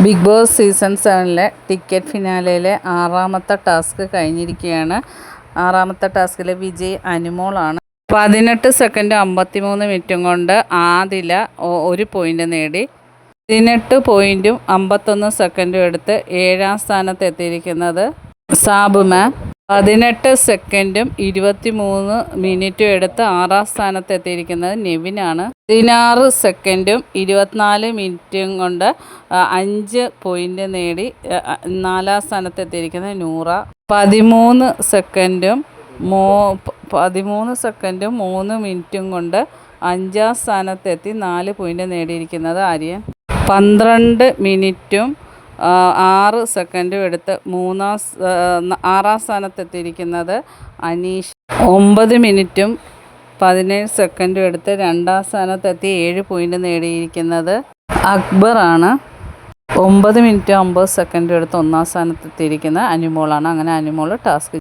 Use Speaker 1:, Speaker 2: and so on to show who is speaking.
Speaker 1: Big Boss season 7 ticket ഫിനാലയിലെ 6ാമത്തെ task കഴിഞ്ഞിരിക്കുകയാണ്. 6ാമത്തെ ടാസ്കിലെ വിജയ് അനുമോളാണ്. 18 സെക്കൻഡ് 53 മിനിറ്റും കൊണ്ട് ആദില 1 പോയിൻ്റ് നേടി. 18 പോയിൻറ്റും 51 സെക്കൻഡും എടുത്ത് 7ാം സ്ഥാനത്ത് എത്തിയിരിക്കുന്നത് സാബുമാൻ. 18 സെക്കൻഡും 23 മിനിറ്റും എടുത്ത് 6ാം സ്ഥാനത്ത് എത്തിയിരിക്കുന്നത് നെവിനാണ്. 16 സെക്കൻഡും 24 മിനിറ്റും കൊണ്ട് 5 പോയിൻ്റ് നേടി 4ാം സ്ഥാനത്ത് എത്തിയിരിക്കുന്നത് നൂറ. 13 സെക്കൻഡും 3 മിനിറ്റും കൊണ്ട് 5ാം സ്ഥാനത്തെത്തി 4 പോയിൻ്റ് നേടിയിരിക്കുന്നത് ആര്യൻ. 12 മിനിറ്റും 6 സെക്കൻഡും എടുത്ത് 6ാം സ്ഥാനത്തെത്തിയിരിക്കുന്നത് അനീഷ്. 9 മിനിറ്റും 17 സെക്കൻഡും എടുത്ത് 2ാം സ്ഥാനത്തെത്തി 7 പോയിൻ്റ് നേടിയിരിക്കുന്നത് അക്ബറാണ്. 9 മിനിറ്റും 50 സെക്കൻഡും എടുത്ത് 1ാം സ്ഥാനത്തെത്തിയിരിക്കുന്നത് അനുമോളാണ്. അങ്ങനെ അനുമോൾ ടാസ്ക്